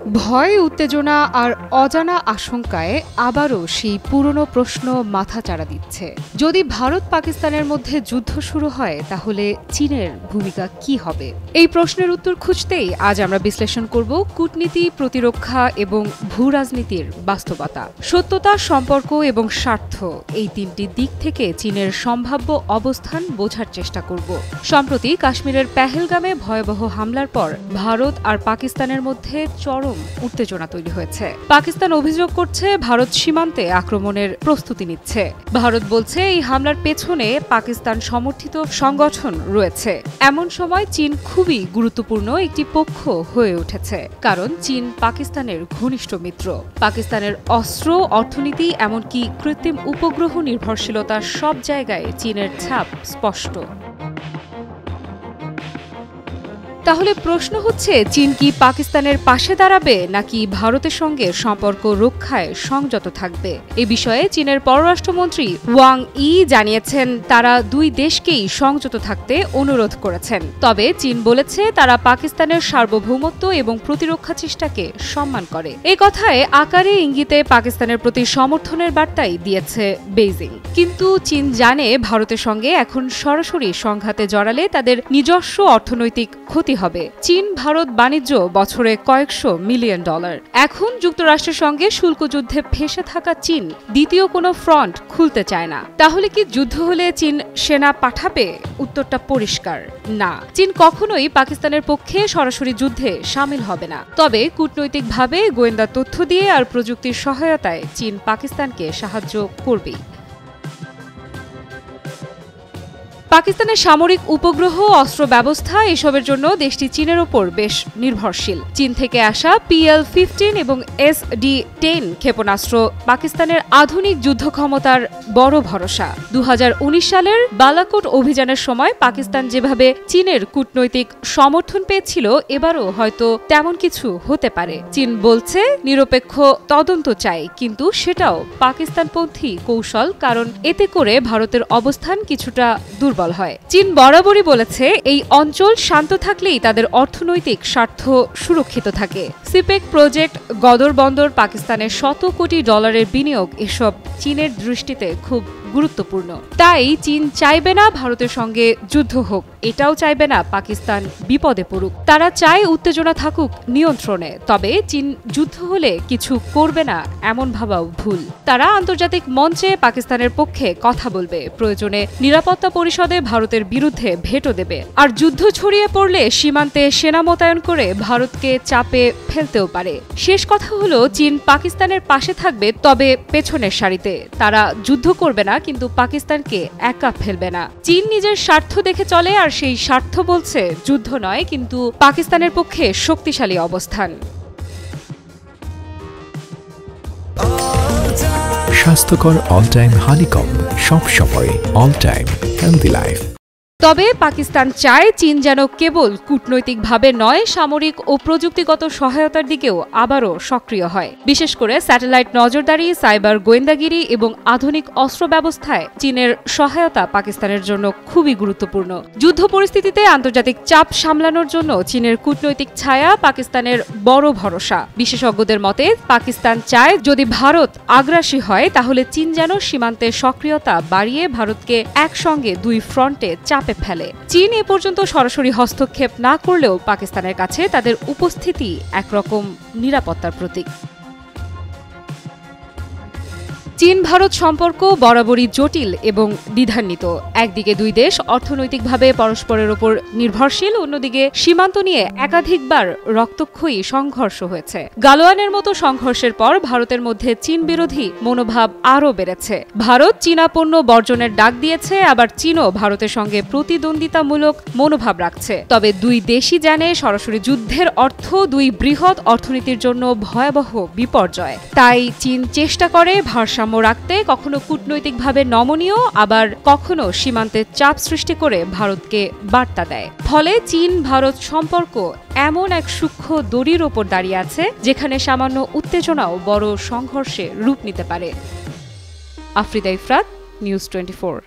ভয়, উত্তেজনা আর অজানা আশঙ্কায় আবারও সেই পুরনো প্রশ্ন মাথাচাড়া দিচ্ছে। যদি ভারত পাকিস্তানের মধ্যে যুদ্ধ শুরু হয় তাহলে চীনের ভূমিকা কি হবে? এই প্রশ্নের উত্তর খুঁজতেই আজ আমরা বিশ্লেষণ করব কূটনীতি, প্রতিরক্ষা এবং ভূরাজনীতির বাস্তবতা, সত্যতা, সম্পর্ক এবং স্বার্থ, এই তিনটি দিক থেকে চীনের সম্ভাব্য অবস্থান বোঝার চেষ্টা করব। সম্প্রতি কাশ্মীরের পেহেলগামে ভয়াবহ হামলার পর ভারত আর পাকিস্তানের মধ্যে চরম উত্তেজনা তৈরি হয়েছে। পাকিস্তান অভিযোগ করছে ভারত সীমান্তে আক্রমণের প্রস্তুতি নিচ্ছে। ভারত বলছে এই হামলার পেছনে পাকিস্তান সমর্থিত সংগঠন রয়েছে। এমন সময় চীন খুবই গুরুত্বপূর্ণ একটি পক্ষ হয়ে উঠেছে, কারণ চীন পাকিস্তানের ঘনিষ্ঠ মিত্র। পাকিস্তানের অস্ত্র, অর্থনীতি, এমনকি কৃত্রিম উপগ্রহ নির্ভরশীলতা, সব জায়গায় চীনের ছাপ স্পষ্ট। তাহলে প্রশ্ন হচ্ছে, চীন কি পাকিস্তানের পাশে দাঁড়াবে নাকি ভারতের সঙ্গে সম্পর্ক রক্ষায় সংযত থাকবে? এ বিষয়ে চীনের পররাষ্ট্রমন্ত্রী ওয়াং ই জানিয়েছেন তারা দুই দেশকেই সংযত থাকতে অনুরোধ করেছেন। তবে চীন বলেছে তারা পাকিস্তানের সার্বভৌমত্ব এবং প্রতিরক্ষা চেষ্টাকে সম্মান করে। এই কথায় আকারে ইঙ্গিতে পাকিস্তানের প্রতি সমর্থনের বার্তাই দিয়েছে বেইজিং। কিন্তু চীন জানে ভারতের সঙ্গে এখন সরাসরি সংঘাতে জড়ালে তাদের নিজস্ব অর্থনৈতিক ক্ষতি হবে। চীন ভারত বাণিজ্য বছরে কয়েকশো মিলিয়ন ডলার। এখন যুক্তরাষ্ট্রের সঙ্গে শুল্ক যুদ্ধে ফেঁসে থাকা চীন দ্বিতীয় কোনো ফ্রন্ট খুলতে চায় না। তাহলে কি যুদ্ধ হলে চীন সেনা পাঠাবে? উত্তরটা পরিষ্কার, না। চীন কখনোই পাকিস্তানের পক্ষে সরাসরি যুদ্ধে শামিল হবে না। তবে কূটনৈতিকভাবে, গোয়েন্দা তথ্য দিয়ে আর প্রযুক্তির সহায়তায় চীন পাকিস্তানকে সাহায্য করবেই। পাকিস্তানের সামরিক উপগ্রহ, অস্ত্র ব্যবস্থা, এসবের জন্য দেশটি চীনের ওপর বেশ নির্ভরশীল। চীন থেকে আসা PL-15 এবং SD-10 ক্ষেপণাস্ত্র পাকিস্তানের আধুনিক যুদ্ধ ক্ষমতার বড় ভরসা। 2019 সালের বালাকোট অভিযানের সময় পাকিস্তান যেভাবে চীনের কূটনৈতিক সমর্থন পেয়েছিল, এবারও হয়তো তেমন কিছু হতে পারে। চীন বলছে নিরপেক্ষ তদন্ত চায়, কিন্তু সেটাও পাকিস্তানপন্থী কৌশল, কারণ এতে করে ভারতের অবস্থান কিছুটা দুর্বল হয়। চীন বরাবরই বলেছে এই অঞ্চল শান্ত থাকলেই তাদের অর্থনৈতিক স্বার্থ সুরক্ষিত থাকে। সিপেক প্রজেক্ট, গদর বন্দর, পাকিস্তানের শত কোটি ডলারের বিনিয়োগ, এসব চীনের দৃষ্টিতে খুব গুরুত্বপূর্ণ। তাই চীন চাইবে না ভারতের সঙ্গে যুদ্ধ হোক, এটাও চাইবে না পাকিস্তান বিপদে পড়ুক। তারা চায় উত্তেজনা থাকুক নিয়ন্ত্রণে। তবে চীন যুদ্ধ হলে কিছু করবে না এমন ভাবাও ভুল। তারা আন্তর্জাতিক মঞ্চে পাকিস্তানের পক্ষে কথা বলবে, প্রয়োজনে নিরাপত্তা পরিষদে ভারতের বিরুদ্ধে ভেটো দেবে। আর যুদ্ধ ছড়িয়ে পড়লে সীমান্তে সেনা মোতায়েন করে ভারতকে চাপে ফেলতেও পারে। শেষ কথা হলো, চীন পাকিস্তানের পাশে থাকবে, তবে পেছনের সারিতে। তারা যুদ্ধ করবে না, কিন্তু পাকিস্তানকে একা ফেলবে না। চীন নিজের স্বার্থ দেখে চলে, আর সেই স্বার্থ বলছে যুদ্ধ নয়, কিন্তু পাকিস্তানের পক্ষে শক্তিশালী অবস্থান। স্বাস্থ্যকর অল টাইম হানিকম, সব সময় অল টাইম হেলদি লাইফ। তবে পাকিস্তান চায় চীন যেন কেবল কূটনৈতিকভাবে নয়, সামরিক ও প্রযুক্তিগত সহায়তার দিকেও আবারও সক্রিয় হয়। বিশেষ করে স্যাটেলাইট নজরদারি, সাইবার গোয়েন্দাগিরি এবং আধুনিক অস্ত্র ব্যবস্থায় চীনের সহায়তা পাকিস্তানের জন্য খুবই গুরুত্বপূর্ণ। যুদ্ধ পরিস্থিতিতে আন্তর্জাতিক চাপ সামলানোর জন্য চীনের কূটনৈতিক ছায়া পাকিস্তানের বড় ভরসা। বিশেষজ্ঞদের মতে পাকিস্তান চায় যদি ভারত আগ্রাসী হয়, তাহলে চীন যেন সীমান্তে সক্রিয়তা বাড়িয়ে ভারতকে একসঙ্গে দুই ফ্রন্টে চাপে ফেলে। চীন এ পর্যন্ত সরাসরি হস্তক্ষেপ না করলেও পাকিস্তানের কাছে তাদের উপস্থিতি একরকম নিরাপত্তার প্রতীক। চীন ভারত সম্পর্ক বরাবরই জটিল এবং দ্বিধান্বিত। একদিকে দুই দেশ অর্থনৈতিকভাবে পরস্পরের ওপর নির্ভরশীল, অন্যদিকে সীমান্ত নিয়ে একাধিকবার রক্তক্ষয়ী সংঘর্ষ হয়েছে। গালোয়ানের মতো সংঘর্ষের পর ভারতের মধ্যে চীন বিরোধী মনোভাব আরও বেড়েছে। ভারত চীনা পণ্য বর্জনের ডাক দিয়েছে, আবার চীনও ভারতের সঙ্গে প্রতিদ্বন্দ্বিতামূলক মনোভাব রাখছে। তবে দুই দেশই জানে সরাসরি যুদ্ধের অর্থ দুই বৃহৎ অর্থনীতির জন্য ভয়াবহ বিপর্যয়। তাই চীন চেষ্টা করে ভারসাম্য রাখতে, কখনো কূটনৈতিকভাবে নমনীয়, আবার কখনো সীমান্তে চাপ সৃষ্টি করে ভারতকে বার্তা দেয়। ফলে চীন ভারত সম্পর্ক এমন এক সূক্ষ্ম দড়ির ওপর দাঁড়িয়ে আছে, যেখানে সামান্য উত্তেজনাও বড় সংঘর্ষে রূপ নিতে পারে। আফ্রিদা ইফরাত, নিউজ 24।